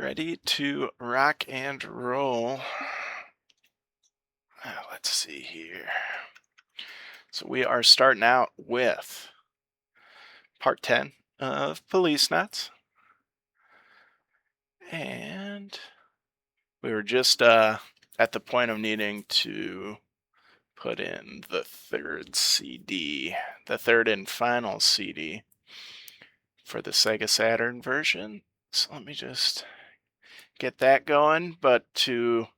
Ready to rock and roll. Let's see here. So we are starting out with part 10 of Policenauts. And we were just at the point of needing to put in the third CD, the third and final CD for the Sega Saturn version. So let me just get that going. But to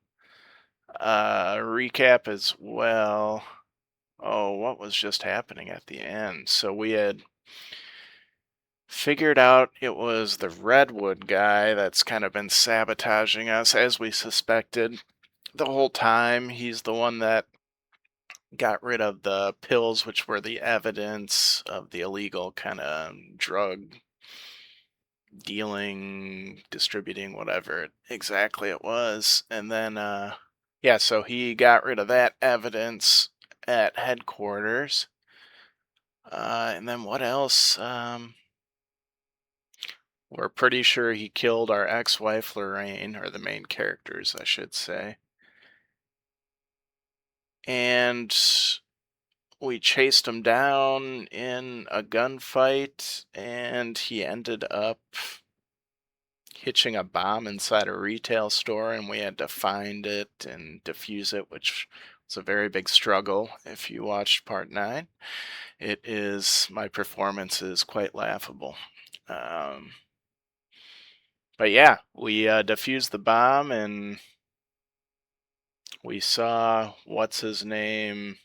recap as well, what was just happening at the end? So we had figured out it was the Redwood guy that's kind of been sabotaging us, as we suspected the whole time. He's the one that got rid of the pills, which were the evidence of the illegal kind of drug dealing, distributing, whatever exactly it was. And then, yeah, so he got rid of that evidence at headquarters. And then what else? We're pretty sure he killed our ex-wife Lorraine, or the main characters, I should say. And we chased him down in a gunfight, and he ended up hitching a bomb inside a retail store, and we had to find it and defuse it, which was a very big struggle. If you watched part 9, my performance is quite laughable. But yeah, we defused the bomb, and we saw what's-his-name,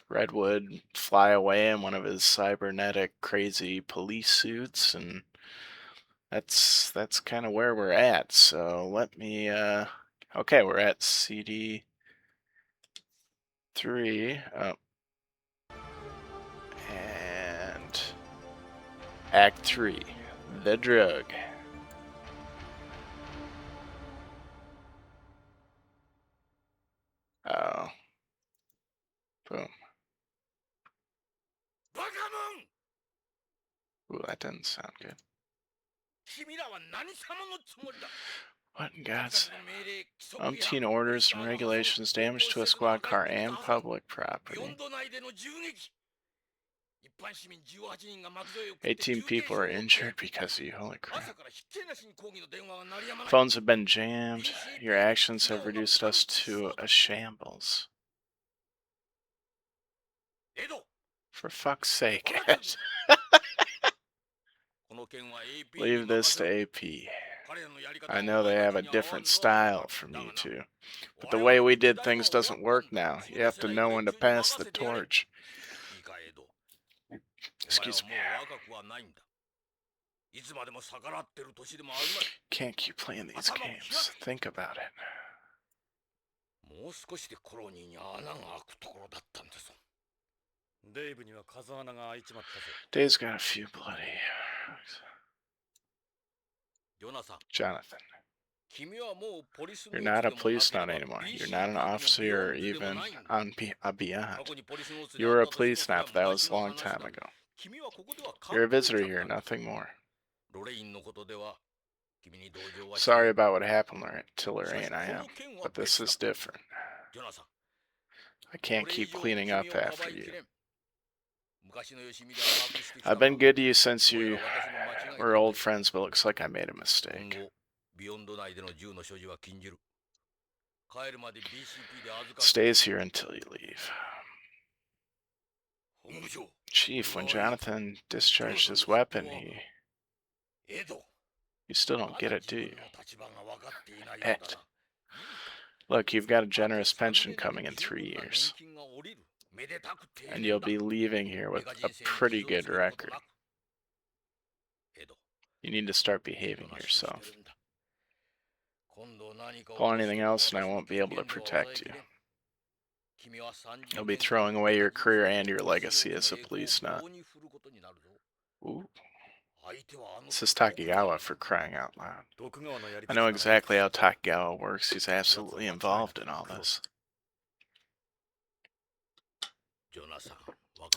Redwood, fly away in one of his cybernetic crazy police suits, and that's kind of where we're at. So let me, okay, we're at CD 3, and Act 3, The Drug. Oh. Boom. Ooh, that doesn't sound good. What in God's name? Umpteen orders and regulations, damage to a squad car and public property. 18 people are injured because of you. Holy crap. Phones have been jammed. Your actions have reduced us to a shambles. For fuck's sake, Ed. Leave this to AP. I know they have a different style from you two, but the way we did things doesn't work now. You have to know when to pass the torch. Excuse me. Can't keep playing these games. Think about it. Dave's got a few bloody... Jonathan. You're not a policenaut anymore. You're not an officer or even on beyond. You were a policenaut, but that was a long time ago. You're a visitor here, nothing more. Sorry about what happened to Lorraine, I am, but this is different. I can't keep cleaning up after you. I've been good to you since you were old friends, but it looks like I made a mistake. Stays here until you leave. Chief, when Jonathan discharged his weapon, You still don't get it, do you? Ed. Look, you've got a generous pension coming in 3 years. And you'll be leaving here with a pretty good record. You need to start behaving yourself. Pull anything else and I won't be able to protect you. You'll be throwing away your career and your legacy as a policenaut. Ooh. This is Takegawa, for crying out loud. I know exactly how Takegawa works. He's absolutely involved in all this.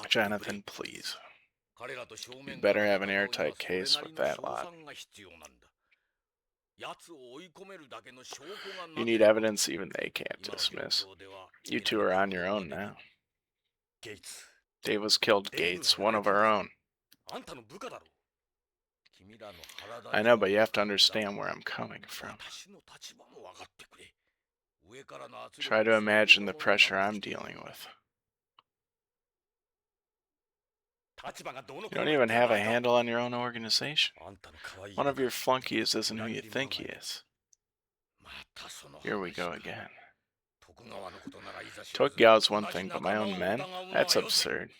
Jonathan, please. You'd better have an airtight case with that lot. You need evidence even they can't dismiss. You two are on your own now. Davis killed Gates, one of our own. I know, but you have to understand where I'm coming from. Try to imagine the pressure I'm dealing with. You don't even have a handle on your own organization. One of your flunkies isn't who you think he is. Here we go again. Tokugawa's one thing, but my own men? That's absurd.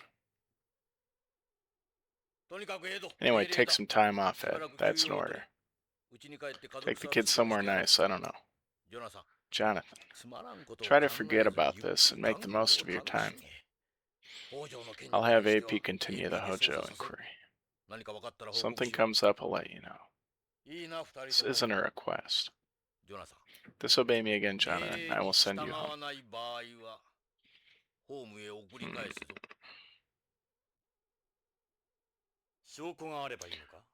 Anyway, take some time off, Ed. That's an order. Take the kids somewhere nice, I don't know. Jonathan, try to forget about this and make the most of your time. I'll have AP continue the Hojo inquiry. Something comes up, I'll let you know. This isn't a request. Disobey me again, Jonathan. I will send you home.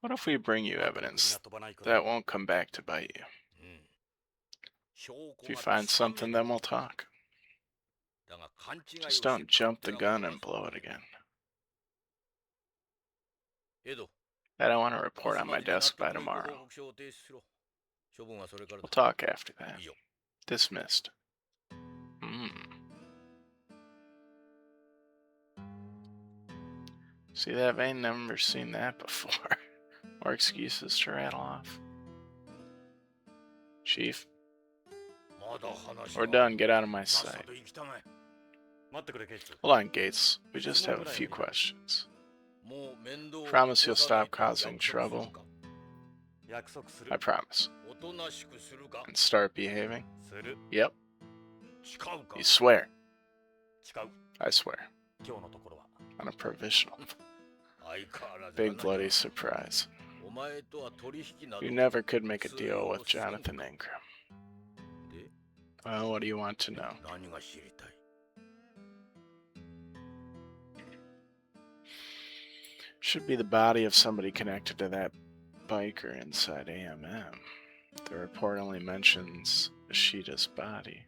What if we bring you evidence that won't come back to bite you? If you find something, then we'll talk. Just don't jump the gun and blow it again. I don't want to report on my desk by tomorrow. We'll talk after that. Dismissed. See that vein? Never seen that before. More excuses to rattle off. Chief, we're done. Get out of my sight. Hold on, Gates. We just have a few questions. Promise you'll stop causing trouble? I promise. And start behaving? Yep. You swear? I swear. On a provisional. Big bloody surprise. You never could make a deal with Jonathan Ingram. Well, what do you want to know? Should be the body of somebody connected to that biker inside AMM. The report only mentions Ishida's body.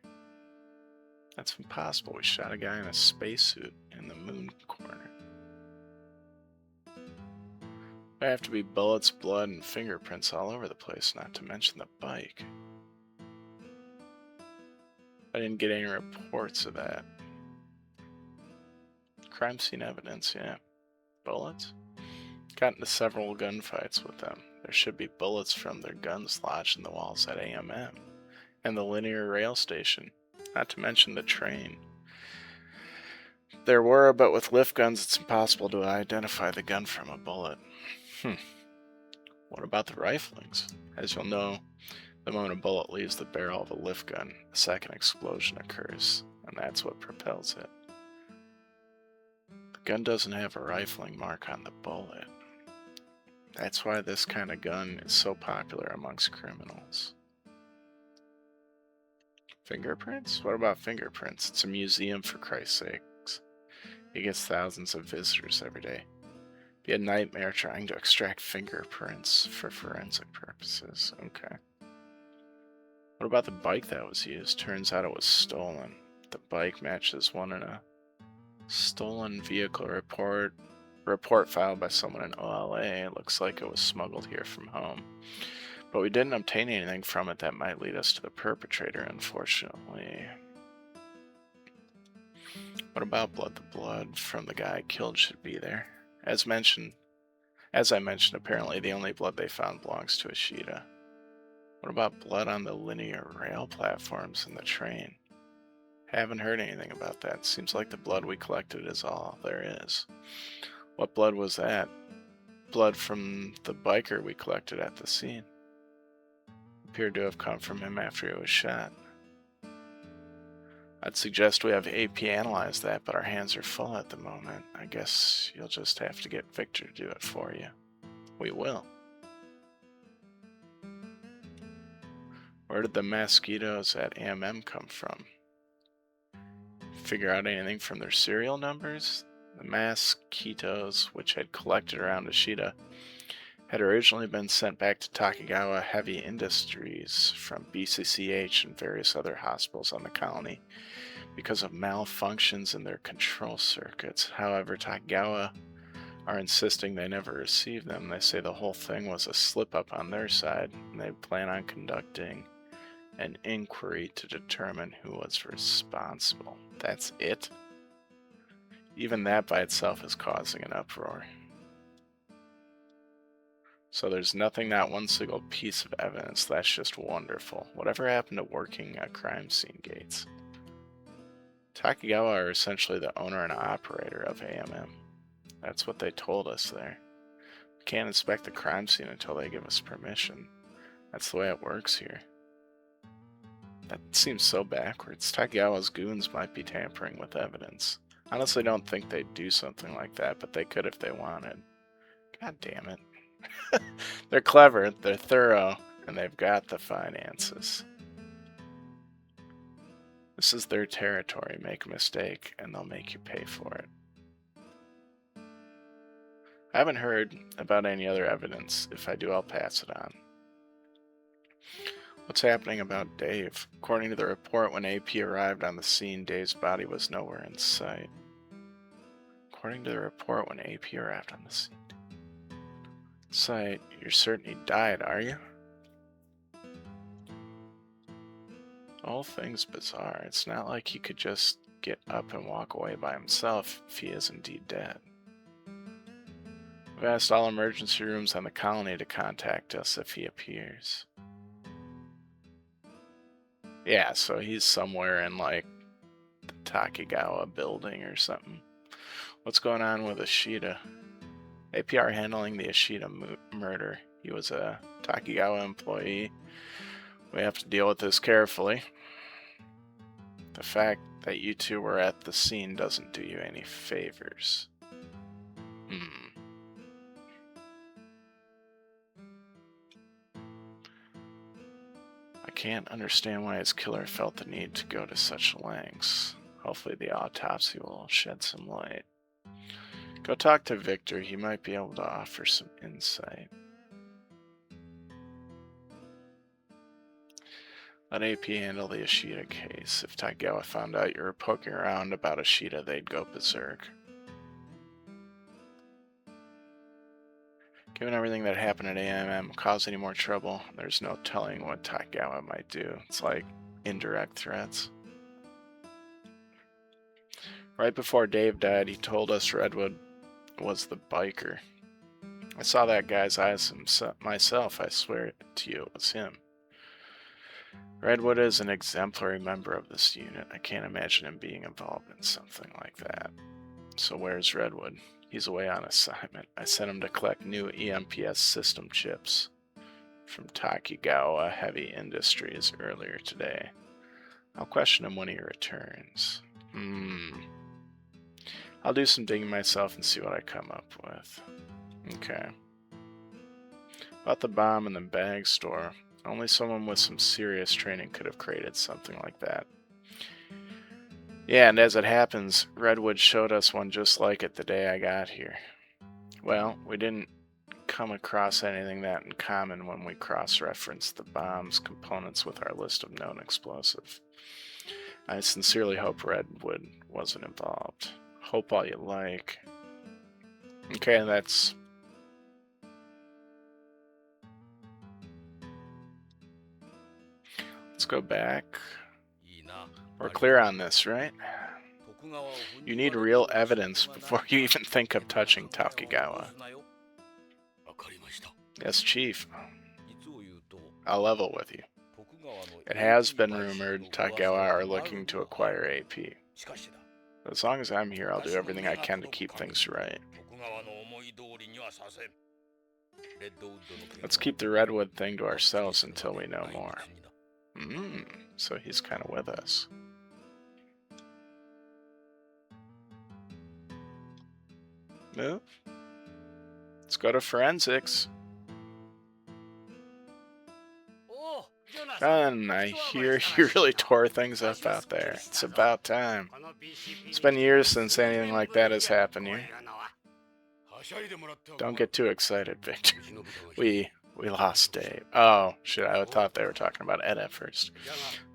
That's impossible. We shot a guy in a spacesuit in the moon corner. There have to be bullets, blood, and fingerprints all over the place, not to mention the bike. I didn't get any reports of that. Crime scene evidence, yeah. Bullets? Got into several gunfights with them. There should be bullets from their guns lodged in the walls at AMM and the linear rail station, not to mention the train. There were, but with lift guns it's impossible to identify the gun from a bullet. What about the riflings? As you'll know, the moment a bullet leaves the barrel of a lift gun, a second explosion occurs, and that's what propels it. The gun doesn't have a rifling mark on the bullet. That's why this kind of gun is so popular amongst criminals. Fingerprints? What about fingerprints? It's a museum, for Christ's sakes. It gets thousands of visitors every day. Be a nightmare trying to extract fingerprints for forensic purposes. Okay. What about the bike that was used? Turns out it was stolen. The bike matches one in a stolen vehicle report filed by someone in OLA. It looks like it was smuggled here from home. But we didn't obtain anything from it that might lead us to the perpetrator, unfortunately. What about blood? The blood from the guy killed should be there. As I mentioned, apparently the only blood they found belongs to Ishida. What about blood on the linear rail platforms in the train? Haven't heard anything about that. Seems like the blood we collected is all there is. What blood was that? Blood from the biker we collected at the scene. Appeared to have come from him after he was shot. I'd suggest we have AP analyze that, but our hands are full at the moment. I guess you'll just have to get Victor to do it for you. We will. Where did the mosquitoes at AMM come from? Figure out anything from their serial numbers? The mosquitoes, which had collected around Ishida, had originally been sent back to Takigawa Heavy Industries from BCCH and various other hospitals on the colony because of malfunctions in their control circuits. However, Takigawa are insisting they never received them. They say the whole thing was a slip-up on their side, and they plan on conducting an inquiry to determine who was responsible. That's it? Even that by itself is causing an uproar. So there's nothing, not one single piece of evidence. That's just wonderful. Whatever happened to working at crime scene gates? Takigawa are essentially the owner and operator of AMM. That's what they told us there. We can't inspect the crime scene until they give us permission. That's the way it works here. That seems so backwards. Takigawa's goons might be tampering with evidence. Honestly, don't think they'd do something like that, but they could if they wanted. God damn it. They're clever, they're thorough, and they've got the finances. This is their territory. Make a mistake, and they'll make you pay for it. I haven't heard about any other evidence. If I do, I'll pass it on. What's happening about Dave? According to the report, when AP arrived on the scene, Dave's body was nowhere in sight. According to the report, when AP arrived on the scene. Sight, you're certain he died, are you? The whole thing's bizarre. It's not like he could just get up and walk away by himself if he is indeed dead. We've asked all emergency rooms on the colony to contact us if he appears. Yeah, so he's somewhere in, like, the Takigawa building or something. What's going on with Ishida? APR handling the Ishida murder. He was a Takigawa employee. We have to deal with this carefully. The fact that you two were at the scene doesn't do you any favors. I can't understand why his killer felt the need to go to such lengths. Hopefully the autopsy will shed some light. Go talk to Victor. He might be able to offer some insight. Let AP handle the Ishida case. If Takigawa found out you were poking around about Ishida, they'd go berserk. Given everything that happened at AMM, cause any more trouble, there's no telling what Takigawa might do. It's like indirect threats. Right before Dave died, he told us Redwood was the biker. I saw that guy's eyes myself. I swear to you, it was him. Redwood is an exemplary member of this unit. I can't imagine him being involved in something like that. So where's Redwood? He's away on assignment. I sent him to collect new EMPS system chips from Takigawa Heavy Industries earlier today. I'll question him when he returns. I'll do some digging myself and see what I come up with. Okay. About the bomb in the bag store. Only someone with some serious training could have created something like that. Yeah, and as it happens, Redwood showed us one just like it the day I got here. Well, we didn't come across anything that in common when we cross-referenced the bomb's components with our list of known explosives. I sincerely hope Redwood wasn't involved. Hope all you like. Okay, that's... Let's go back. We're clear on this, right? You need real evidence before you even think of touching Takigawa. Yes, Chief. I'll level with you. It has been rumored Takigawa are looking to acquire AP. As long as I'm here, I'll do everything I can to keep things right. Let's keep the Redwood thing to ourselves until we know more. So he's kind of with us. Move. Let's go to forensics. And I hear you really tore things up out there. It's about time. It's been years since anything like that has happened here. Don't get too excited, Victor. We lost Dave. Oh, shit, I thought they were talking about Ed at first.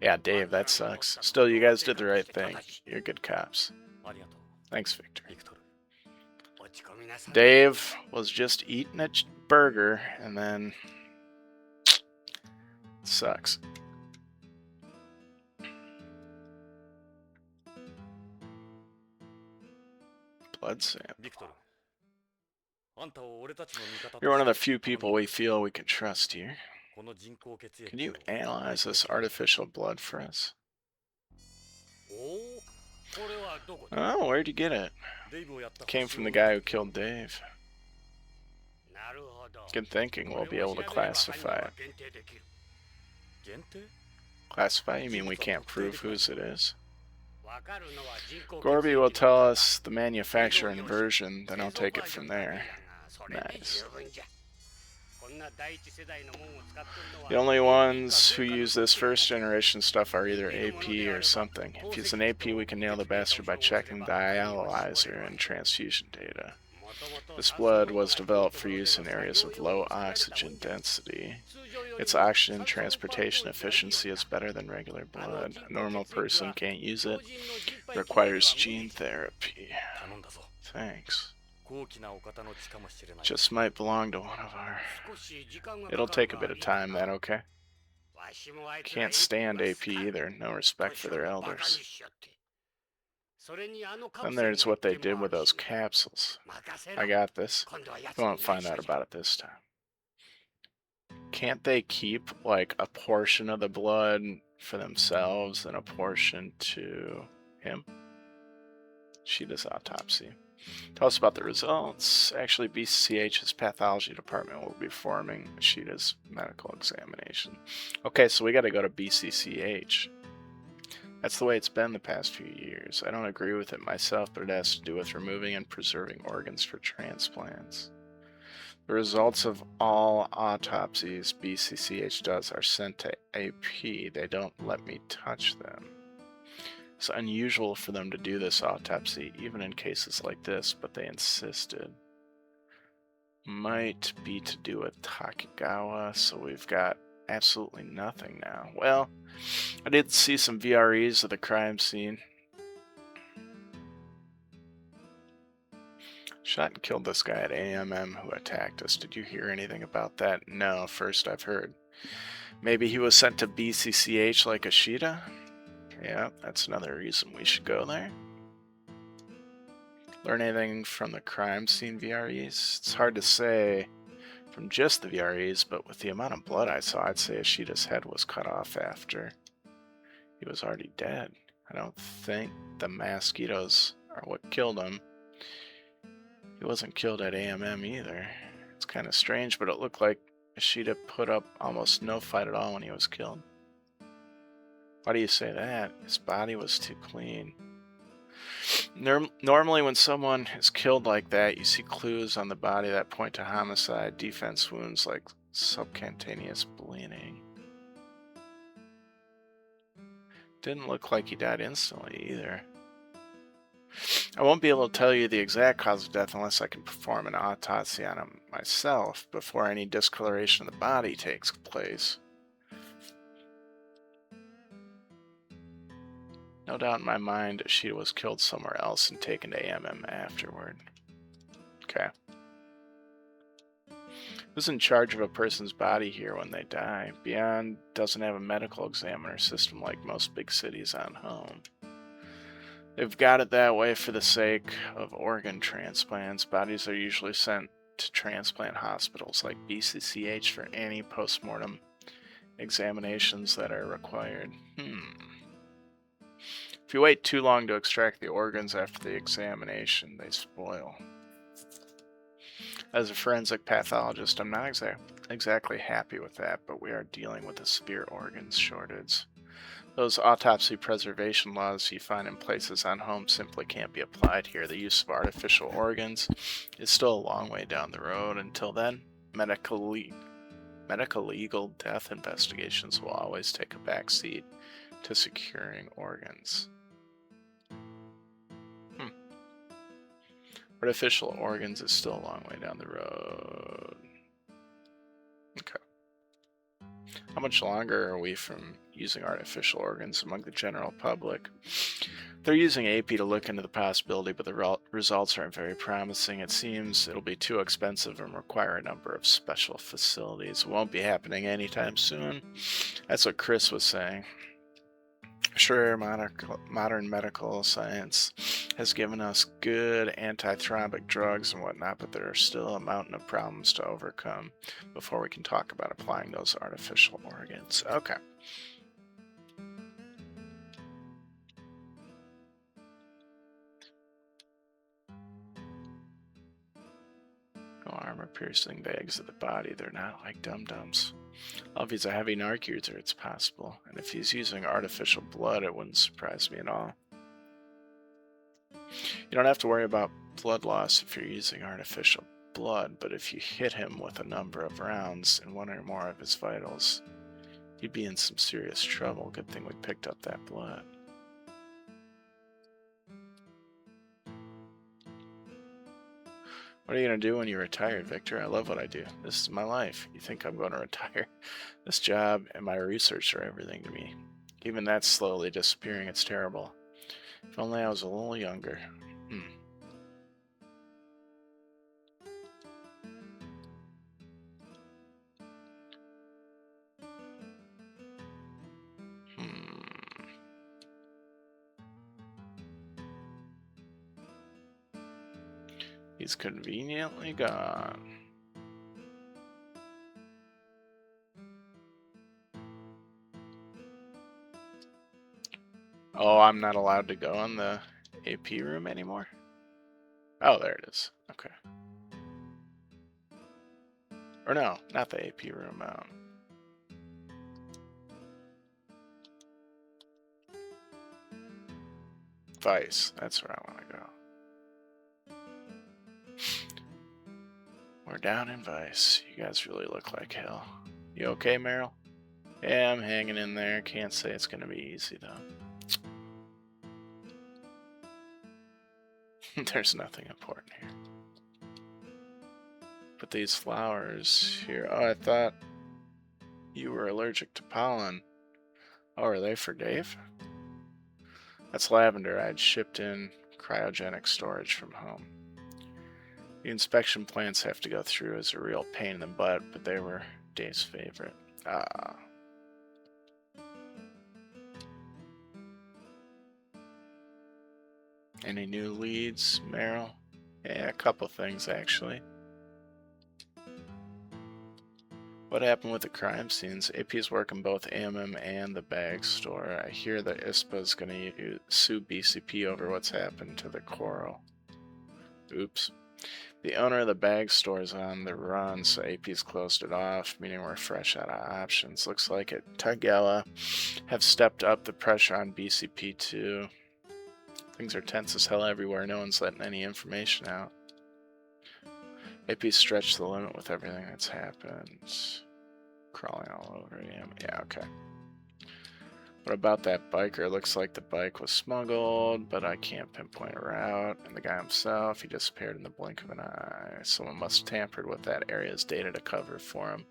Yeah, Dave, that sucks. Still, you guys did the right thing. You're good cops. Thanks, Victor. Dave was just eating a burger, and then... sucks. Blood sample. You're one of the few people we feel we can trust here. Can you analyze this artificial blood for us? Oh, where'd you get it? Came from the guy who killed Dave. Good thinking, we'll be able to classify it. Classify? You mean we can't prove whose it is? Gorby will tell us the manufacturer and version, then I'll take it from there. Nice. The only ones who use this first generation stuff are either AP or something. If he's an AP, we can nail the bastard by checking dialyzer and transfusion data. This blood was developed for use in areas with low oxygen density. Its oxygen transportation efficiency is better than regular blood. A normal person can't use it. It requires gene therapy. Thanks. Just might belong to one of our... It'll take a bit of time, that okay? Can't stand AP either. No respect for their elders. Then there's what they did with those capsules. I got this. We won't find out about it this time. Can't they keep, like, a portion of the blood for themselves and a portion to him? Shida's autopsy. Tell us about the results. Actually, BCH's pathology department will be performing Shida's medical examination. Okay, so we got to go to BCCH. That's the way it's been the past few years. I don't agree with it myself, but it has to do with removing and preserving organs for transplants. The results of all autopsies BCCH does are sent to AP. They don't let me touch them. It's unusual for them to do this autopsy, even in cases like this, but they insisted. Might be to do with Takigawa, so we've got absolutely nothing now. Well, I did see some VREs of the crime scene. Shot and killed this guy at AMM who attacked us. Did you hear anything about that? No, first I've heard. Maybe he was sent to BCCH like Ashita? Yeah, that's another reason we should go there. Learn anything from the crime scene VREs? It's hard to say from just the VREs, but with the amount of blood I saw, I'd say Ashita's head was cut off after he was already dead. I don't think the mosquitoes are what killed him. He wasn't killed at AMM either. It's kind of strange, but it looked like Ashita put up almost no fight at all when he was killed. Why do you say that? His body was too clean. Normally when someone is killed like that, you see clues on the body that point to homicide, defense wounds like subcutaneous bleeding. Didn't look like he died instantly either. I won't be able to tell you the exact cause of death unless I can perform an autopsy on him myself before any discoloration of the body takes place. No doubt in my mind, Ashita was killed somewhere else and taken to AMM afterward. Okay. Who's in charge of a person's body here when they die? Beyond doesn't have a medical examiner system like most big cities on home. They've got it that way for the sake of organ transplants. Bodies are usually sent to transplant hospitals like BCCH for any post-mortem examinations that are required. If you wait too long to extract the organs after the examination, they spoil. As a forensic pathologist, I'm not exactly happy with that, but we are dealing with a severe organs shortage. Those autopsy preservation laws you find in places on home simply can't be applied here. The use of artificial organs is still a long way down the road. Until then, medical legal death investigations will always take a backseat to securing organs. Artificial organs is still a long way down the road. Okay. How much longer are we from using artificial organs among the general public? They're using AP to look into the possibility, but the results aren't very promising. It seems it'll be too expensive and require a number of special facilities. It won't be happening anytime soon. That's what Chris was saying. Sure, modern medical science has given us good antithrombic drugs and whatnot, but there are still a mountain of problems to overcome before we can talk about applying those artificial organs. Okay. No armor-piercing bags of the body. They're not like dum-dums. Well, if he's a heavy narc user, it's possible. And if he's using artificial blood, it wouldn't surprise me at all. You don't have to worry about blood loss if you're using artificial blood, but if you hit him with a number of rounds in one or more of his vitals, he'd be in some serious trouble. Good thing we picked up that blood. What are you going to do when you retire, Victor? I love what I do. This is my life. You think I'm going to retire? This job and my research are everything to me. Even that's slowly disappearing. It's terrible. If only I was a little younger. He's conveniently gone. Oh, I'm not allowed to go in the AP room anymore? Oh, there it is. Okay. Or no, not the AP room. Vice. That's where I want to go. We're down in Vice. You guys really look like hell. You okay, Meryl? Yeah, I'm hanging in there. Can't say it's going to be easy, though. There's nothing important here. But these flowers here... Oh, I thought you were allergic to pollen. Oh, are they for Dave? That's lavender I'd shipped in cryogenic storage from home. The inspection plants have to go through is a real pain in the butt, but they were Dave's favorite. Any new leads, Meryl? Yeah, a couple things, actually. What happened with the crime scenes? AP's working both AMM and the bag store. I hear that ISPA's going to sue BCP over what's happened to the coral. Oops. The owner of the bag store is on the run, so AP's closed it off, meaning we're fresh out of options. Looks like it. Tugela have stepped up the pressure on BCP too. Things are tense as hell everywhere. No one's letting any information out. AP stretched the limit with everything that's happened. Crawling all over him. Yeah, okay. What about that biker? Looks like the bike was smuggled, but I can't pinpoint a route. And the guy himself, he disappeared in the blink of an eye. Someone must have tampered with that area's data to cover for him.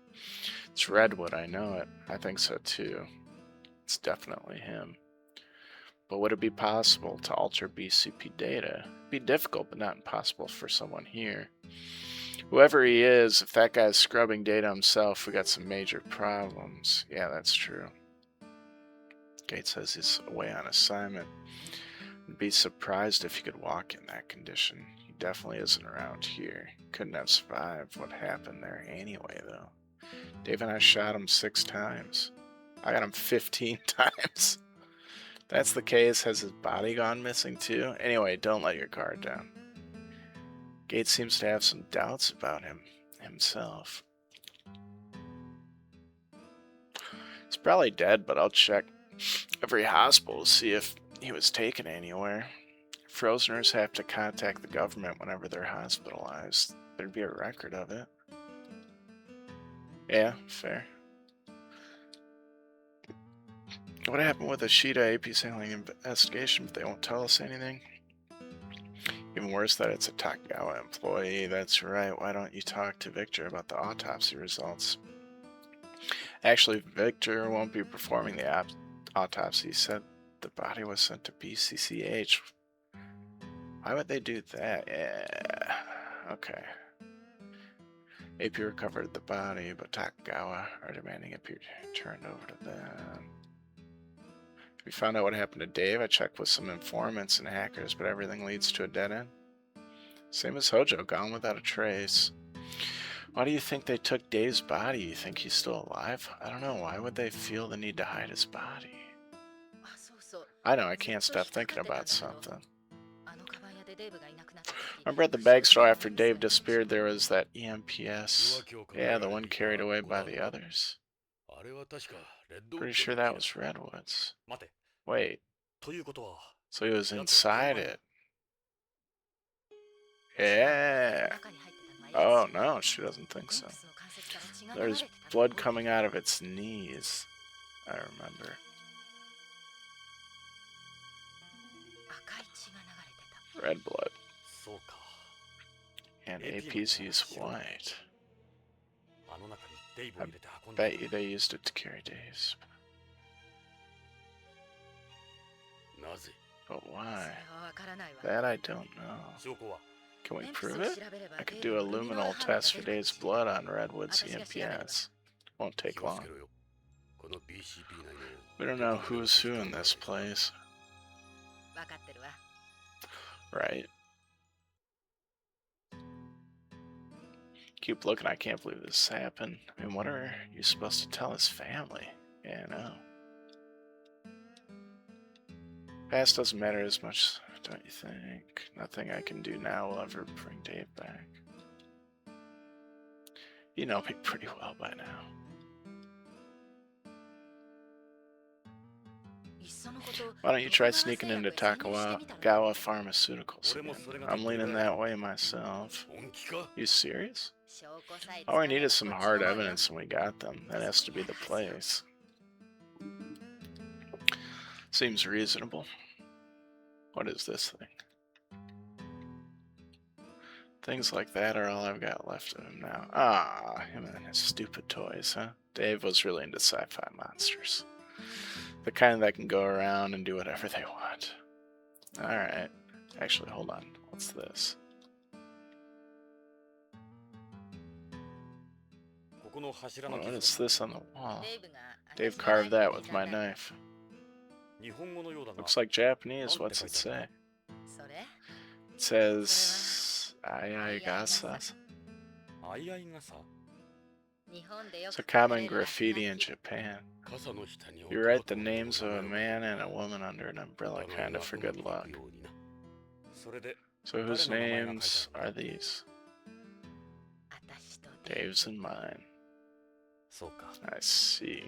It's Redwood, I know it. I think so too. It's definitely him. But would it be possible to alter BCP data? It'd be difficult, but not impossible for someone here. Whoever he is, if that guy's scrubbing data himself, we got some major problems. Yeah, that's true. Gates says he's away on assignment. I'd be surprised if he could walk in that condition. He definitely isn't around here. Couldn't have survived what happened there anyway, though. Dave and I shot him 6 times. I got him 15 times. That's the case. Has his body gone missing too? Anyway, don't let your guard down. Gates seems to have some doubts about himself. He's probably dead, but I'll check every hospital to see if he was taken anywhere. Frozeners have to contact the government whenever they're hospitalized. There'd be a record of it. Yeah, fair. What happened with Ashita? AP's handling investigation, but they won't tell us anything. Even worse that it's a Takagawa employee. That's right. Why don't you talk to Victor about the autopsy results? Actually, Victor won't be performing the autopsy. He said the body was sent to BCCH. Why would they do that? Yeah. Okay. AP recovered the body, but Takagawa are demanding it be turned over to them. We found out what happened to Dave. I checked with some informants and hackers, but everything leads to a dead end. Same as Hojo, gone without a trace. Why do you think they took Dave's body? You think he's still alive? I don't know. Why would they feel the need to hide his body? I know, I can't stop thinking about something. Remember at the bag store after Dave disappeared, there was that EMPS? Yeah, the one carried away by the others. Pretty sure that was Redwood's. Wait. So he was inside it. Yeah. Oh no, she doesn't think so. There's blood coming out of its knees. I remember. Red blood. And APC's white. I bet you they used it to carry Dave's. But why? That I don't know. Can we prove it? I could do a luminol test for Dave's blood on Redwood's EMPS. Won't take long. We don't know who's who in this place. Right. Keep looking, I can't believe this happened. I mean, what are you supposed to tell his family? Yeah, I know. Past doesn't matter as much, don't you think? Nothing I can do now will ever bring Dave back. You know me pretty well by now. Why don't you try sneaking into Takagawa Pharmaceuticals again? I'm leaning that way myself. You serious? All I need is some hard evidence and we got them. That has to be the place. Seems reasonable. What is this thing? Things like that are all I've got left of him now. Ah, him and his stupid toys, huh? Dave was really into sci-fi monsters. The kind that can go around and do whatever they want. Alright. Actually, hold on. What's this? What is this on the wall? Dave carved that with my knife. Looks like Japanese. What's it say? It says Ayaygasas. It's a common graffiti in Japan. You write the names of a man and a woman under an umbrella, kind of for good luck. So whose names are these? Dave's and mine. I see.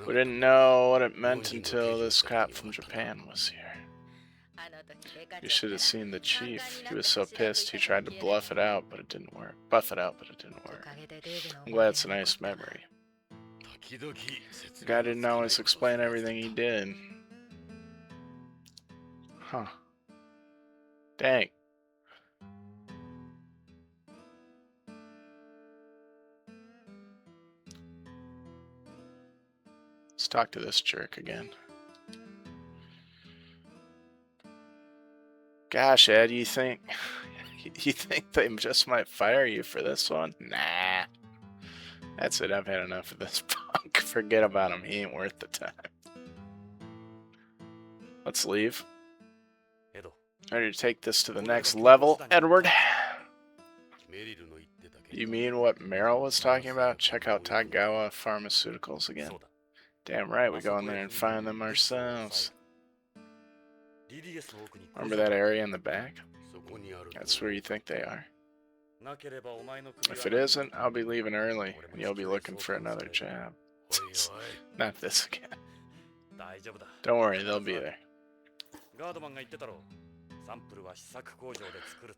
We didn't know what it meant until this cop from Japan was here. You should have seen the chief. He was so pissed he tried to bluff it out, but it didn't work. Buff it out, but it didn't work. I'm glad it's a nice memory. The guy didn't always explain everything he did. Huh. Dang. Let's talk to this jerk again. Gosh, Ed, you think they just might fire you for this one? Nah. That's it, I've had enough of this punk. Forget about him, he ain't worth the time. Let's leave. Ready to take this to the next level, Edward? You mean what Meryl was talking about? Check out Takagawa Pharmaceuticals again. Damn right, we go in there and find them ourselves. Remember that area in the back? That's where you think they are. If it isn't, I'll be leaving early, and you'll be looking for another job. Not this again. Don't worry, they'll be there.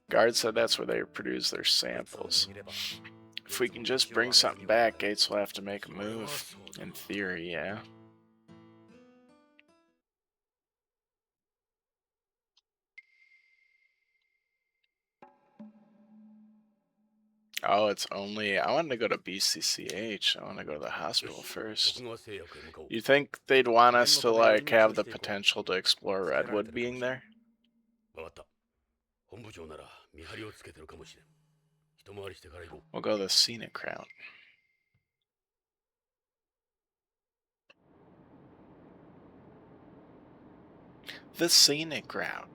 Guard said that's where they produce their samples. If we can just bring something back, Gates will have to make a move. In theory, yeah. Oh, it's only... I wanted to go to BCCH. I want to go to the hospital first. You think they'd want us to, like, have the potential to explore Redwood being there? We'll go the scenic route. The scenic route.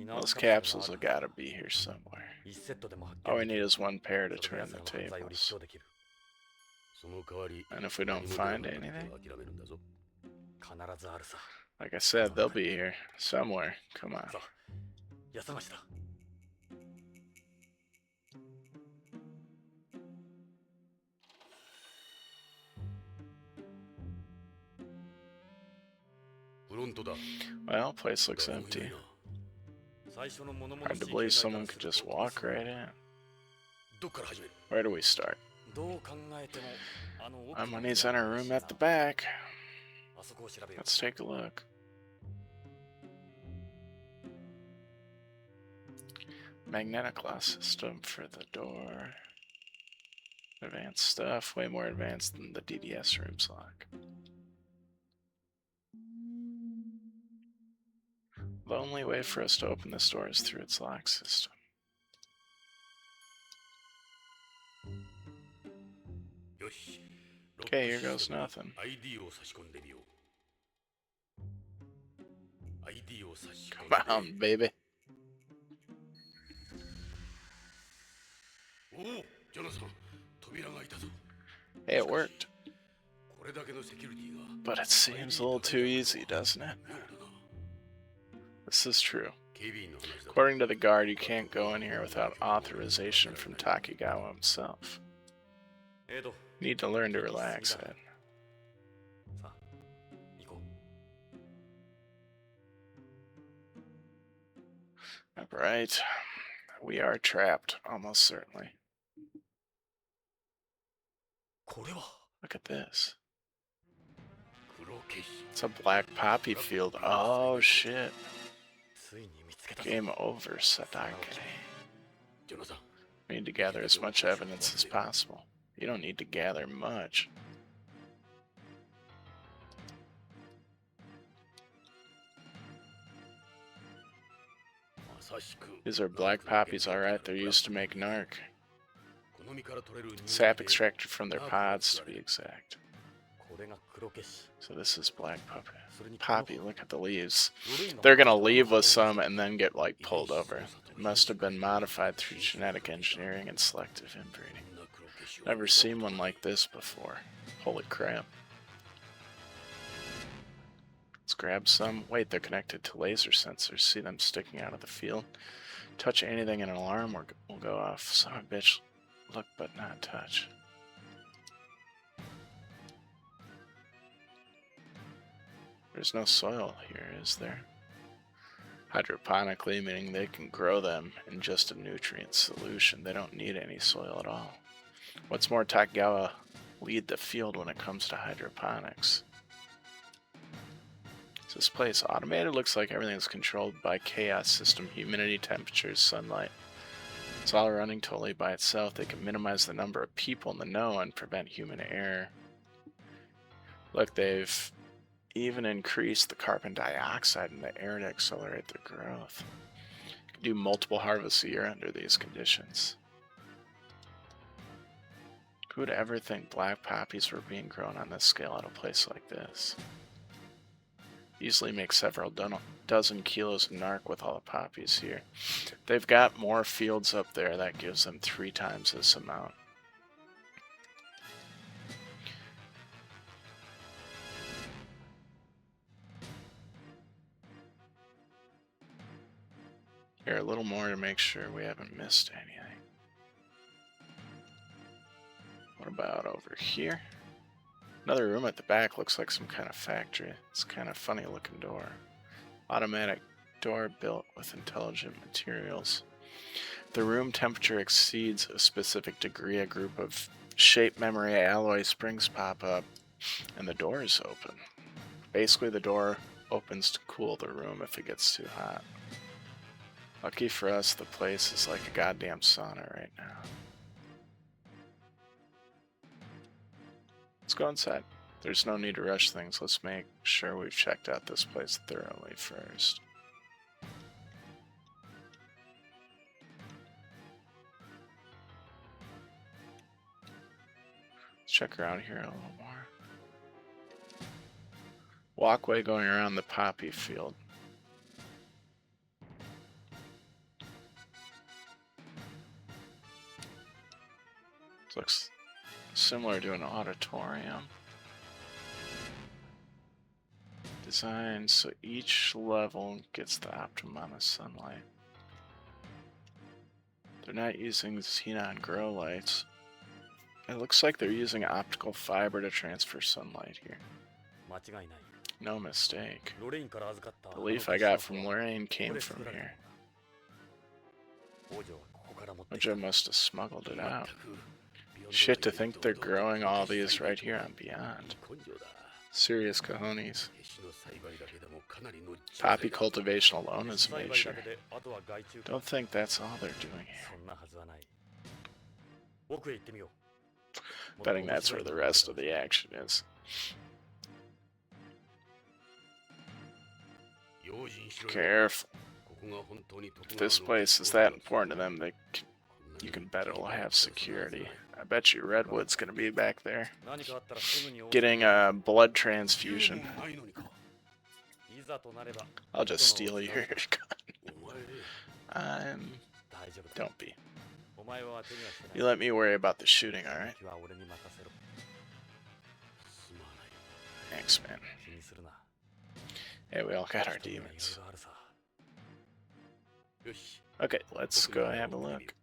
Those capsules have got to be here somewhere. All we need is one pair to turn the tables. And if we don't find anything, like I said, they'll be here somewhere. Come on. Well, place looks empty. Hard to believe someone could just walk right in. Where do we start? My money's in our room at the back. Let's take a look. Magnetic lock system for the door. Advanced stuff, way more advanced than the DDS room's lock. The only way for us to open this door is through its lock system. Okay, here goes nothing. Come on, baby. Hey, it worked. But it seems a little too easy, doesn't it? This is true. According to the guard, you can't go in here without authorization from Takegawa himself. You need to learn to relax, Ed. Right. We are trapped, almost certainly. Look at this. It's a black poppy field. Oh, shit. Game over, Sadake. We need to gather as much evidence as possible. You don't need to gather much. These are black poppies, alright. They're used to make narc. Sap extracted from their pods, to be exact. So this is black poppy. Look at the leaves. They're gonna leave with some and then get, like, pulled over. It must have been modified through genetic engineering and selective inbreeding. Never seen one like this before. Holy crap. Let's grab some. Wait, they're connected to laser sensors. See them sticking out of the field? Touch anything and an alarm will go off. Son of a bitch. Look but not touch. There's no soil here, is there? Hydroponically, meaning they can grow them in just a nutrient solution. They don't need any soil at all. What's more, Takegawa lead the field when it comes to hydroponics. Is this place automated? Looks like everything's controlled by chaos system, humidity, temperatures, sunlight. It's all running totally by itself. They can minimize the number of people in the know and prevent human error. Look, they've even increased the carbon dioxide in the air to accelerate their growth. You can do multiple harvests a year under these conditions. Who would ever think black poppies were being grown on this scale at a place like this? Easily make several dozen kilos of narc with all the poppies here. They've got more fields up there. That gives them 3 times this amount. Here, a little more to make sure we haven't missed anything. What about over here? Another room at the back looks like some kind of factory. It's kind of funny looking door. Automatic door built with intelligent materials. The room temperature exceeds a specific degree. A group of shape memory alloy springs pop up, and the door is open. Basically, the door opens to cool the room if it gets too hot. Lucky for us, the place is like a goddamn sauna right now. Let's go inside. There's no need to rush things. Let's make sure we've checked out this place thoroughly first. Let's check around here a little more. Walkway going around the poppy field. This looks similar to an auditorium. Design so each level gets the optimum amount of sunlight. They're not using xenon grow lights. It looks like they're using optical fiber to transfer sunlight here. No mistake. The leaf I got from Lorraine came from here. Mojo must have smuggled it out. Shit, to think they're growing all these right here on Beyond. Serious cojones. Poppy cultivation alone is major. Don't think that's all they're doing here. Betting that's where the rest of the action is. Careful. If this place is that important to them, you can bet it'll have security. I bet you Redwood's gonna be back there, getting a blood transfusion. I'll just steal your gun. Don't be. You let me worry about the shooting, alright? Thanks, man. Hey, we all got our demons. Okay, let's go have a look.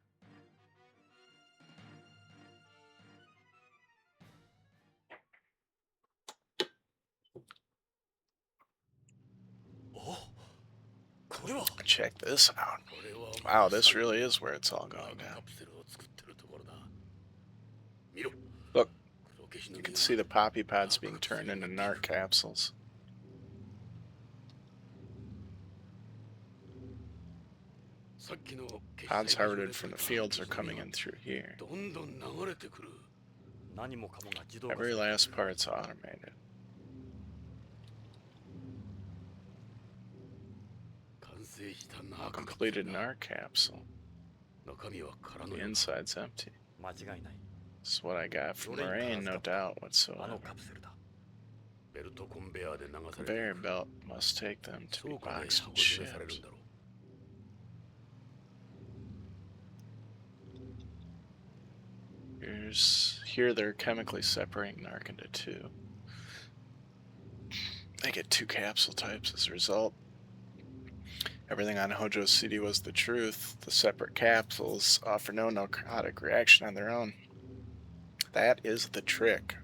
Check this out. Wow, this really is where it's all going down. Look, you can see the poppy pods being turned into narc capsules. Pods harvested from the fields are coming in through here. Every last part's automated. Completed narc capsule. The inside's empty. This is what I got from Lorraine, no doubt whatsoever. Conveyor belt must take them to be boxed and shipped. Here they're chemically separating narc into two. They get two capsule types as a result. Everything on Hojo's CD was the truth. The separate capsules offer no narcotic reaction on their own. That is the trick.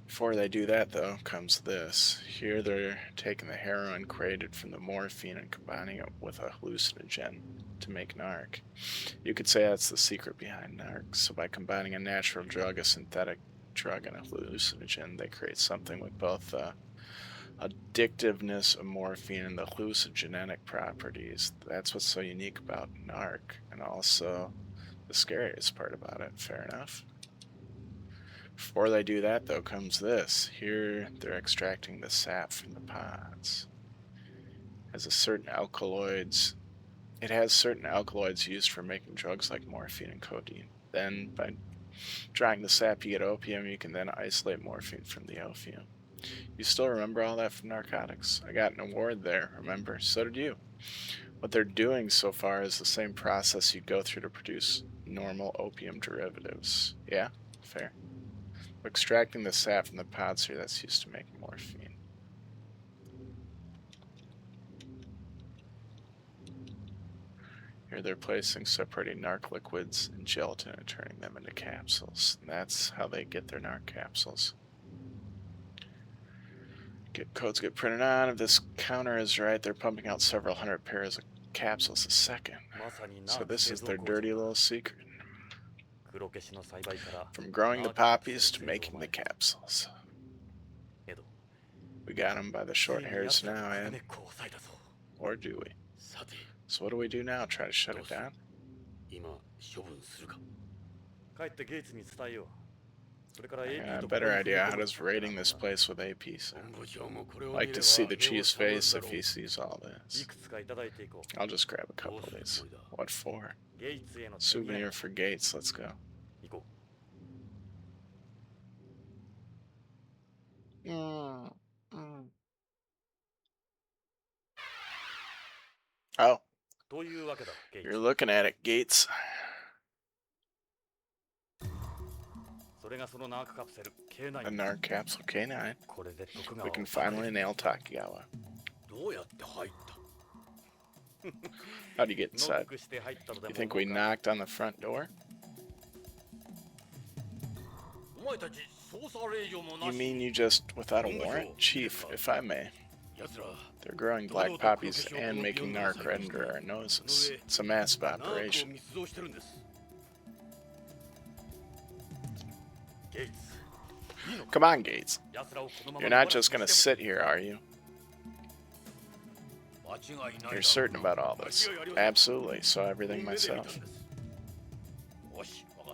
Before they do that, though, comes this. Here they're taking the heroin created from the morphine and combining it with a hallucinogen to make narc. You could say that's the secret behind narc. So by combining a natural drug, a synthetic drug, and a hallucinogen, they create something with both addictiveness of morphine and the hallucinogenic properties. That's what's so unique about narc, and also the scariest part about it. Fair enough. Before they do that, though, comes this. Here they're extracting the sap from the pods. It has certain alkaloids used for making drugs like morphine and codeine. Then by drying the sap you get opium. You can then isolate morphine from the opium. You still remember all that from narcotics? I got an award there, remember? So did you. What they're doing so far is the same process you go through to produce normal opium derivatives. Yeah? Fair. We're extracting the sap from the pods here that's used to make morphine. Here they're placing separating narc liquids and gelatin and turning them into capsules. And that's how they get their narc capsules. Codes get printed on. If this counter is right, they're pumping out several hundred pairs of capsules a second. So this is their dirty little secret. From growing the poppies to making the capsules. We got him by the short hairs now, Ed. Or do we? So what do we do now? Try to shut it down? I got a better idea how does raiding this place with AP sound. Like to see the chief's face if he sees all this. I'll just grab a couple of these. What for? Souvenir for Gates, let's go. Oh, you're looking at it, Gates. A narc capsule K9. We can finally nail Takigawa. How'd you get inside? You think we knocked on the front door? You mean you just, without a warrant? Chief, if I may. They're growing black poppies and making narc right under our noses. It's a massive operation. Come on, Gates. You're not just gonna sit here, are you? You're certain about all this? Absolutely. Saw everything myself.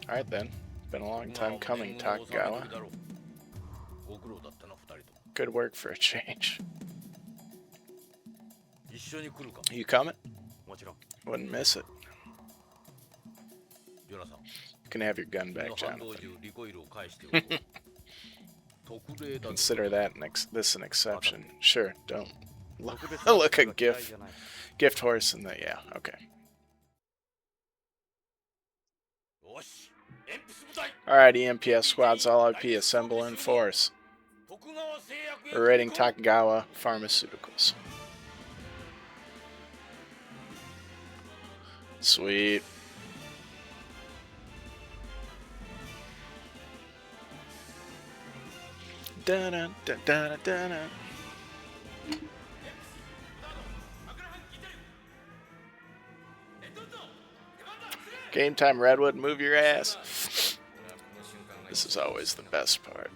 Alright then. Been a long time coming, Takigawa. Good work for a change. You coming? Wouldn't miss it. You can have your gun back, Jonathan. Consider that this an exception. Sure, don't. Look a gift horse in the... Yeah, okay. Alright, EMPS squads, all IP, assemble in force. We're raiding Takigawa Pharmaceuticals. Sweet. Da-da, da-da, da-da. Game time, Redwood, move your ass. This is always the best part.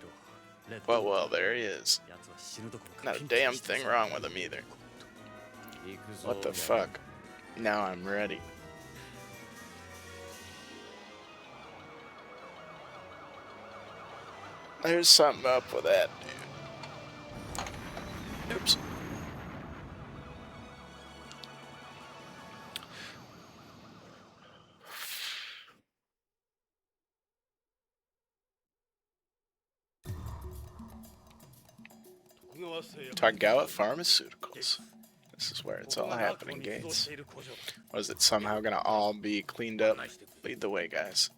Well, there he is. Not a damn thing wrong with him either. What the fuck? Now I'm ready. There's something up with that, dude. Oops. Takigawa Pharmaceuticals. This is where it's all happening, Gates. Was it somehow gonna all be cleaned up? Lead the way, guys.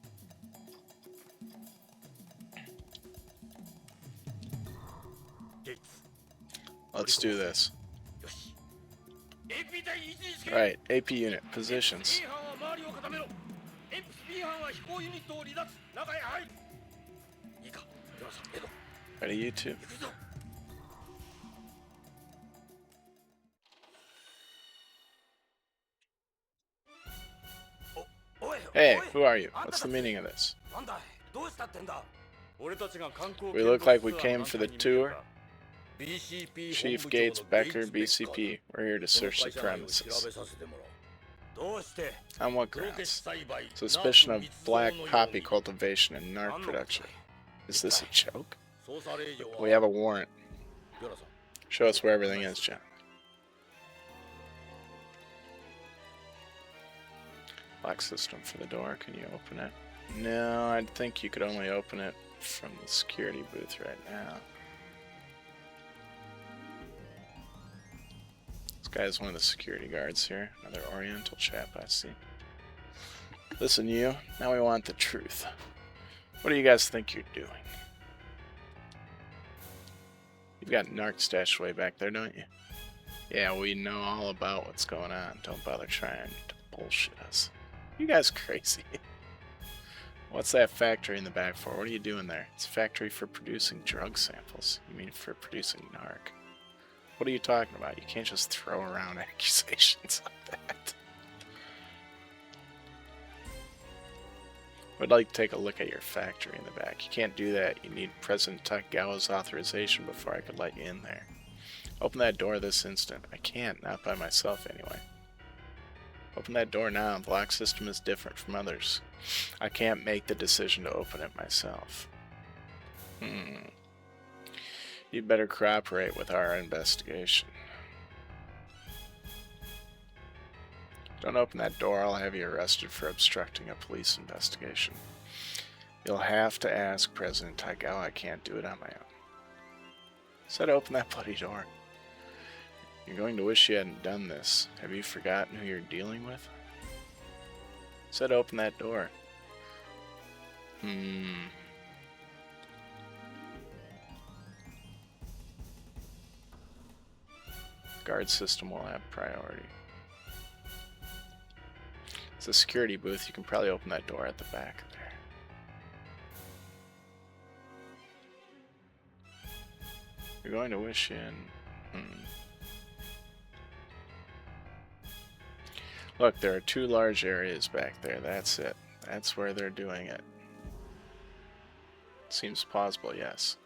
Let's do this. Right, AP unit, positions. Ready, you two. Hey, who are you? What's the meaning of this? We look like we came for the tour. Chief Gates, Becker, BCP. We're here to search the premises. On what grounds? Suspicion of black poppy cultivation and narc production. Is this a joke? We have a warrant. Show us where everything is, John. Lock system for the door. Can you open it? No, I think you could only open it from the security booth right now. This guy is one of the security guards here. Another Oriental chap, I see. Listen, you. Now we want the truth. What do you guys think you're doing? You've got narc stashed way back there, don't you? Yeah, we know all about what's going on. Don't bother trying to bullshit us. You guys crazy. What's that factory in the back for? What are you doing there? It's a factory for producing drug samples. You mean for producing narc? What are you talking about? You can't just throw around accusations like that. I'd like to take a look at your factory in the back. You can't do that. You need President Takagawa's authorization before I could let you in there. Open that door this instant. I can't, not by myself anyway. Open that door now. The lock system is different from others. I can't make the decision to open it myself. You'd better cooperate with our investigation. Don't open that door, I'll have you arrested for obstructing a police investigation. You'll have to ask President Tagawa. I can't do it on my own. Said open that bloody door. You're going to wish you hadn't done this. Have you forgotten who you're dealing with? Said open that door. Guard system will have priority. It's a security booth. You can probably open that door at the back there. You're going to wish in. Look, there are 2 large areas back there. That's it. That's where they're doing it. Seems plausible, yes.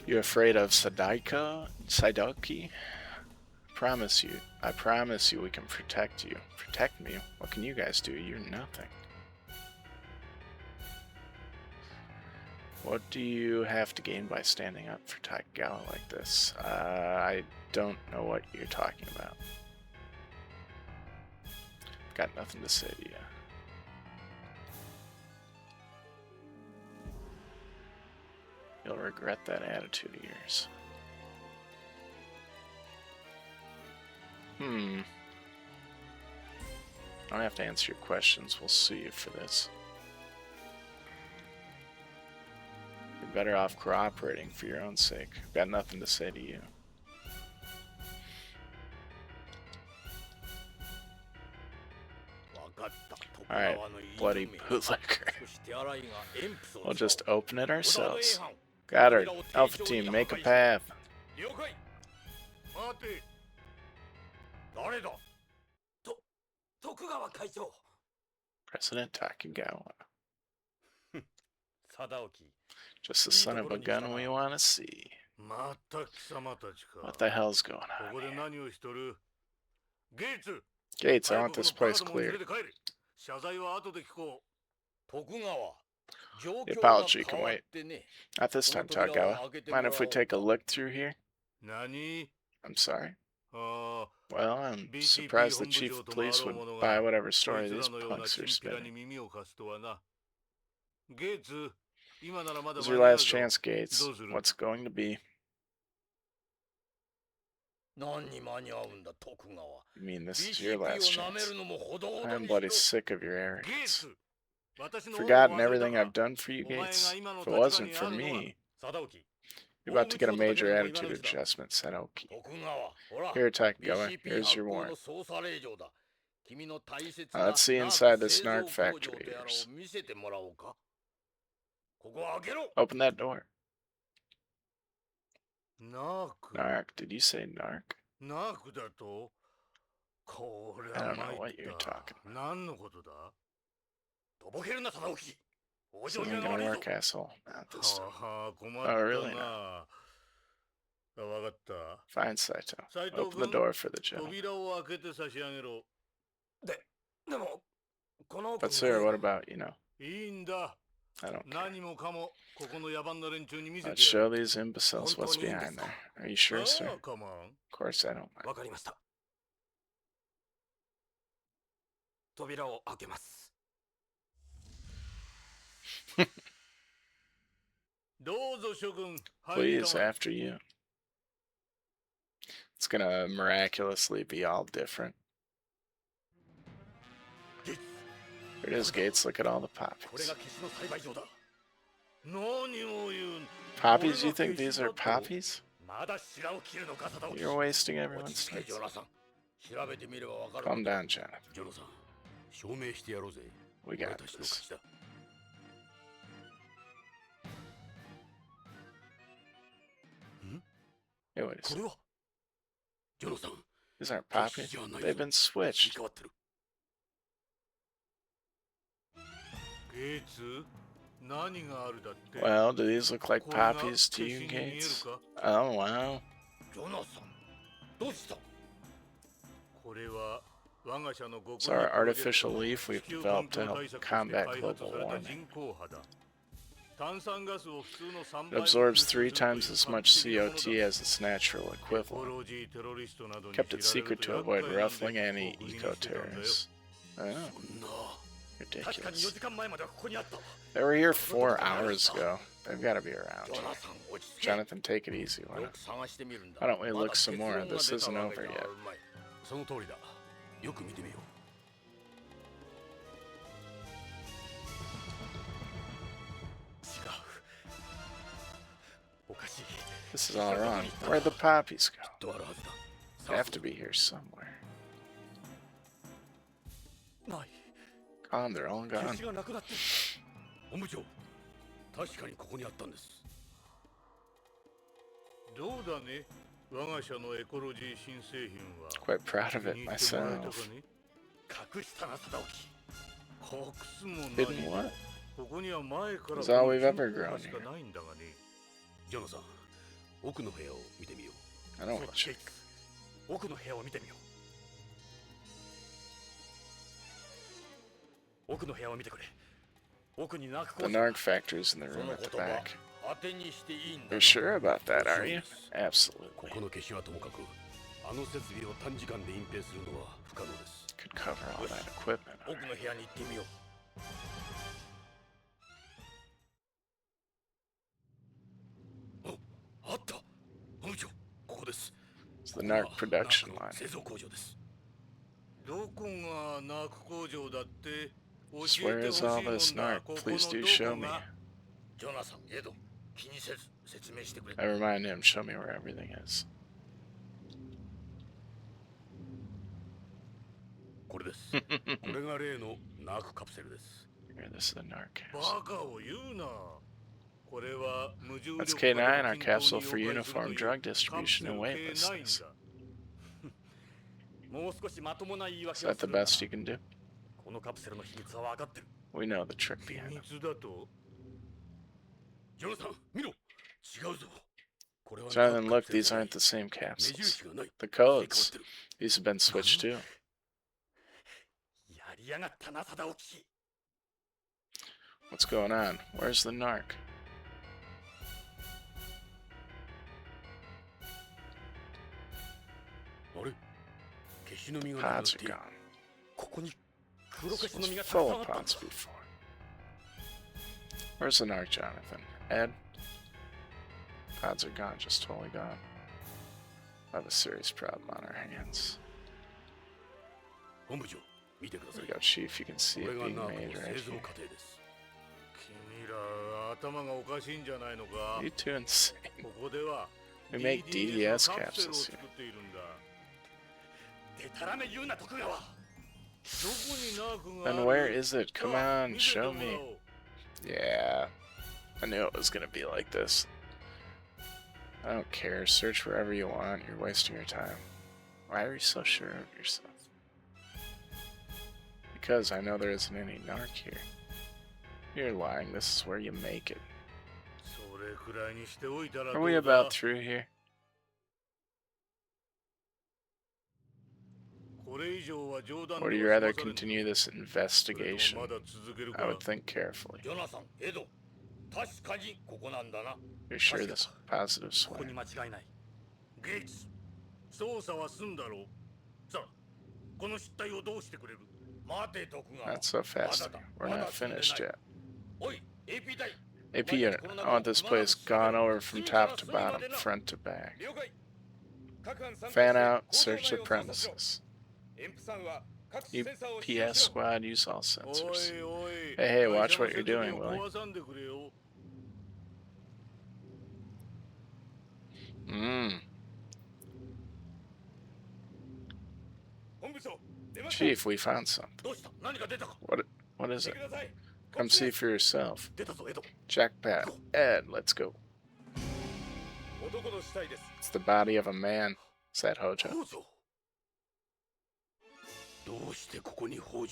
You afraid of Sadoki? I promise you we can protect you. Protect me? What can you guys do? You're nothing. What do you have to gain by standing up for Takagawa like this? I don't know what you're talking about. Got nothing to say to you. You'll regret that attitude of yours. I don't have to answer your questions. We'll sue you for this. You're better off cooperating for your own sake. I've got nothing to say to you. Alright, bloody bootlicker. We'll just open it ourselves. Got her. Alpha team, make a path. President Takagawa. Just the son of a gun we want to see. What the hell's going on here? Gates, I want this place cleared. The apology can wait. Not this time, Tagawa. Mind if we take a look through here? I'm sorry. Well, I'm surprised the chief of police would buy whatever story these punks are spinning. This is your last chance, Gates. What's it going to be? You mean this is your last chance? I am bloody sick of your arrogance. Forgotten everything I've done for you, Gates? If it wasn't for me, you're about to get a major attitude adjustment, Sadoki. Here, Takagawa, here's your warrant. Let's see inside this narc factory of yours. Open that door. Narc? Did you say narc? I don't know what you're talking about. This isn't gonna work, asshole. Not this time. Oh, really not? Fine, Saito. Open the door for the gentleman. But sir, what about, I don't care. Let's show these imbeciles what's behind there. Are you sure, sir? Of course I don't mind. Please, after you. It's gonna miraculously be all different. Here it is, Gates. Look at all the poppies. Poppies? You think these are poppies? You're wasting everyone's time. Calm down, Jonathan. We got this. Hey, wait a second. These aren't poppies. They've been switched. Well, do these look like poppies to you, Gates? Oh, wow. It's our artificial leaf we've developed to help combat global warming. It absorbs 3 times as much CO2 as its natural equivalent. Kept it secret to avoid ruffling any eco-terrorists. Oh. Ridiculous. They were here 4 hours ago. They've got to be around. Jonathan, take it easy. Why don't we look some more? This isn't over yet. This is all wrong. Where'd the poppies go? They have to be here somewhere. Gone, they're all gone. Quite proud of it myself. Hidden what? It's all we've ever grown here. I don't want to check. The Narg factory's in the room at the back. You're sure about that, are you? Absolutely. Could cover all that equipment. It's the Narg production line. So where is all this Narg? Please do show me. Never mind him, show me where everything is. Here, this is the Narg capsule. That's K9, our capsule for uniform drug distribution and weightlessness. Is that the best you can do? We know the trick behind them. Jonathan, look, these aren't the same capsules. The codes. These have been switched too. What's going on? Where's the Narc? Pods are gone. This was full of pods before. Where's the Narc, Jonathan? Ed? Pods are gone, just totally gone. We have a serious problem on our hands. There we go, Chief. You can see it being made right here. You too insane. We make DDS capsules here. Then where is it? Come on, show me. Yeah, I knew it was gonna be like this. I don't care. Search wherever you want. You're wasting your time. Why are you so sure of yourself? Because I know there isn't any Narc here. You're lying. This is where you make it. Are we about through here? Or do you rather continue this investigation? I would think carefully. You're sure this is a positive swing? Not so fast. We're not finished yet. AP unit, I want this place gone over from top to bottom, front to back. Fan out, search the premises. UPS squad, use all sensors. Hey, watch what you're doing, will you? Chief, we found something. What is it? Come see for yourself. Jackpot. Ed, let's go. It's the body of a man, said Hojo.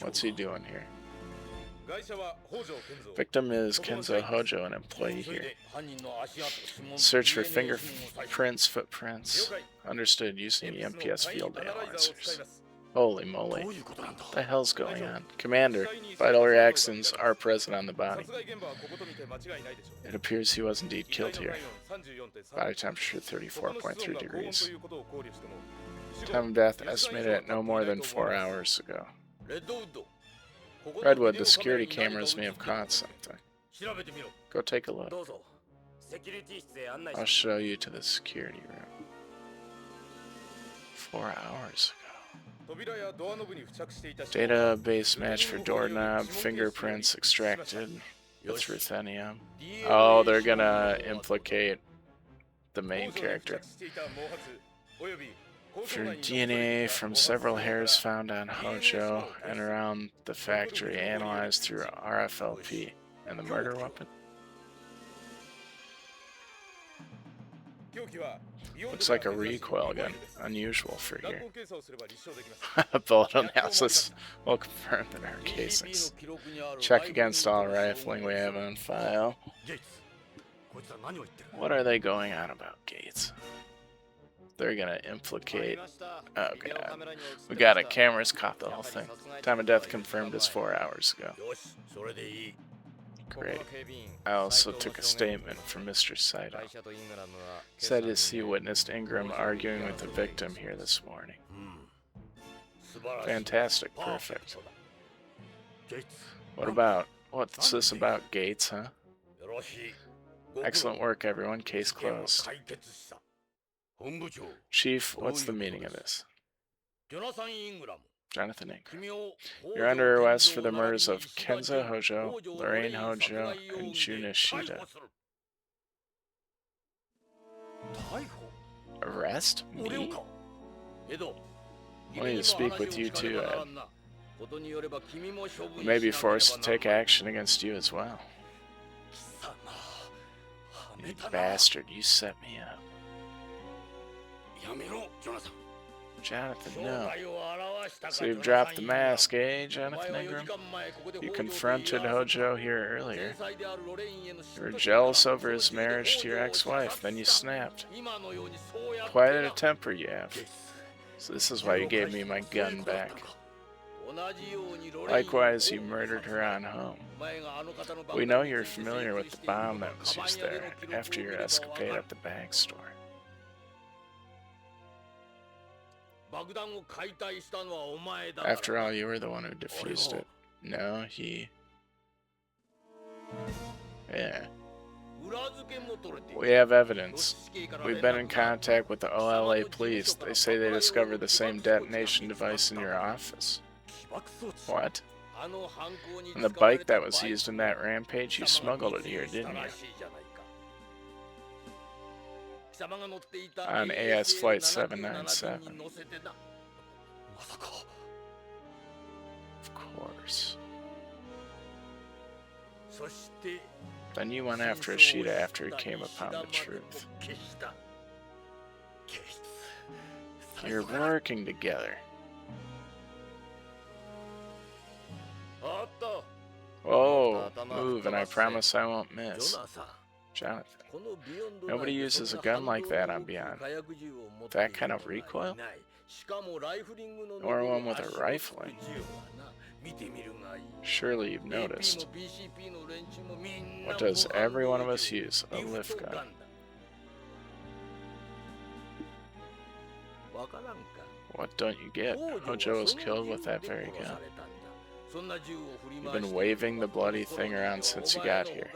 What's he doing here? Victim is Kenzo Hojo, an employee here. Search for footprints. Understood, using the MPS field analyzers. Holy moly. What the hell's going on? Commander, vital reactions are present on the body. It appears he was indeed killed here. Body temperature 34.3 degrees. Time of death estimated at no more than 4 hours ago. Redwood, the security cameras may have caught something. Go take a look. I'll show you to the security room. 4 hours ago. Database match for doorknob, fingerprints extracted with ruthenium. Oh, they're gonna implicate the main character. For DNA from several hairs found on Hojo and around the factory analyzed through RFLP. And the murder weapon? Looks like a recoil gun. Unusual for here. Bullet analysis will confirm that our casings. Check against all rifling we have on file. What are they going on about, Gates? They're gonna implicate... Oh god. We got it. Cameras caught the whole thing. Time of death confirmed as 4 hours ago. Great. I also took a statement from Mr. Saito. Said as he witnessed Ingram arguing with the victim here this morning. Fantastic. Perfect. What's this about, Gates, huh? Excellent work, everyone. Case closed. Chief, what's the meaning of this? Jonathan Ingram. You're under arrest for the murders of Kenzo Hojo, Lorraine Hojo, and Junishida. Arrest? Me? I need to speak with you too, Ed. We may be forced to take action against you as well. You bastard, you set me up. Jonathan, no. So you've dropped the mask, eh, Jonathan Ingram? You confronted Hojo here earlier. You were jealous over his marriage to your ex-wife, then you snapped. Quite a temper you have. So this is why you gave me my gun back. Likewise, you murdered her on home. We know you're familiar with the bomb that was used there after your escapade at the bag store. After all, you were the one who defused it. No, he... Yeah. We have evidence. We've been in contact with the OLA police. They say they discovered the same detonation device in your office. What? And the bike that was used in that rampage, you smuggled it here, didn't you? On AS Flight 797. Of course. Then you went after Ishida after he came upon the truth. You're working together. Oh, move and I promise I won't miss. Jonathan, nobody uses a gun like that on Beyond. That kind of recoil? Or one with a rifling. Surely you've noticed. What does every one of us use? A lift gun. What don't you get? Hojo was killed with that very gun. You've been waving the bloody thing around since you got here.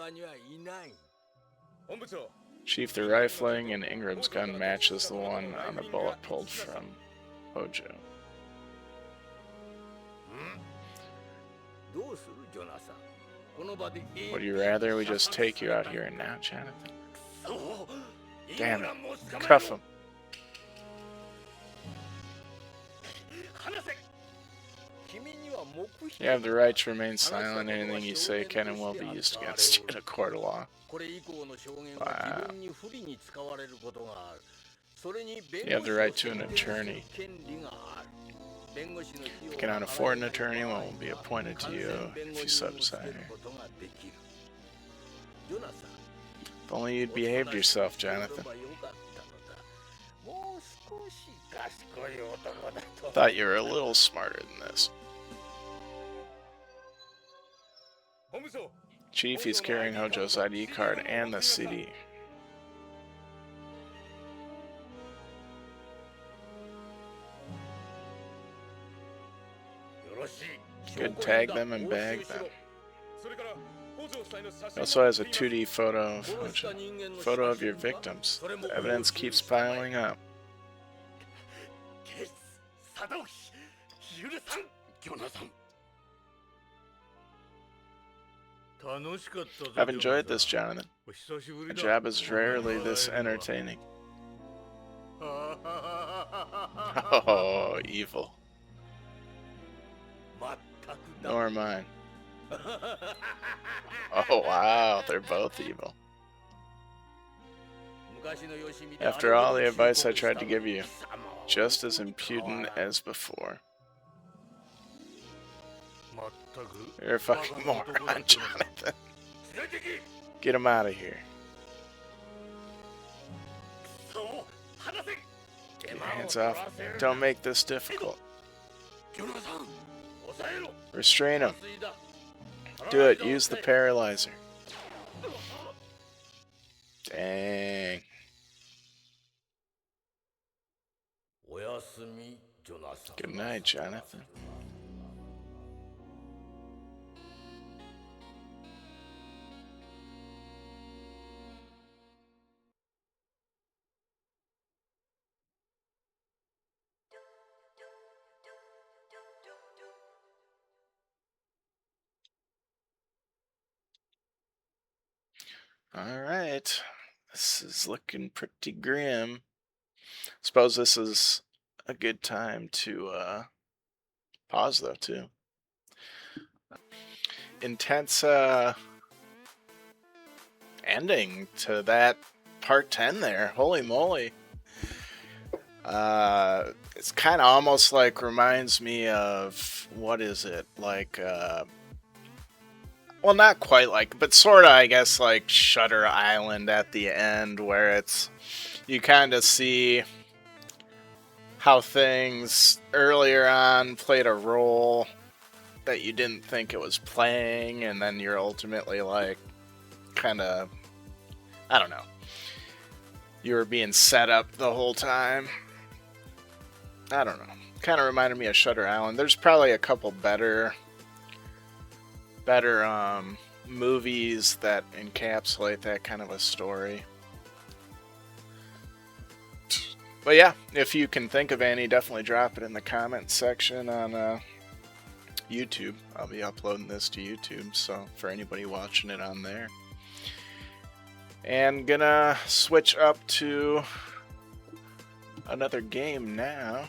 Chief, the rifling in Ingram's gun matches the one on the bullet pulled from Hojo. Would you rather we just take you out here and now, Jonathan? Damn it. Cuff him. You have the right to remain silent. Anything you say can and will be used against you in a court of law. Wow. You have the right to an attorney. If you cannot afford an attorney, one will be appointed to you if you so desire. If only you'd behaved yourself, Jonathan. Thought you were a little smarter than this. Chief, he's carrying Hojo's ID card and the CD. Good, tag them and bag them. He also has a 2D photo of Hojo. Photo of your victims. The evidence keeps piling up. I've enjoyed this, Jonathan. A job is rarely this entertaining. Oh, evil. Nor mine. Oh, wow, they're both evil. After all the advice I tried to give you, just as impudent as before. You're a fucking moron, Jonathan. Get him out of here. Get your hands off. Don't make this difficult. Restrain him. Do it. Use the paralyzer. Dang. Good night, Jonathan. Alright, this is looking pretty grim. Suppose this is a good time to pause though too. Intense ending to that part 10 there. Holy moly. It's kind of almost like reminds me of, what is it? Like well, not quite like, but sort of, I guess, like Shutter Island at the end, where it's, you kind of see how things earlier on played a role that you didn't think it was playing, and then you're ultimately like, kind of, I don't know, you were being set up the whole time. I don't know. Kind of reminded me of Shutter Island. There's probably a couple better movies that encapsulate that kind of a story. But yeah, if you can think of any, definitely drop it in the comment section on YouTube. I'll be uploading this to YouTube, so for anybody watching it on there. And gonna switch up to another game now.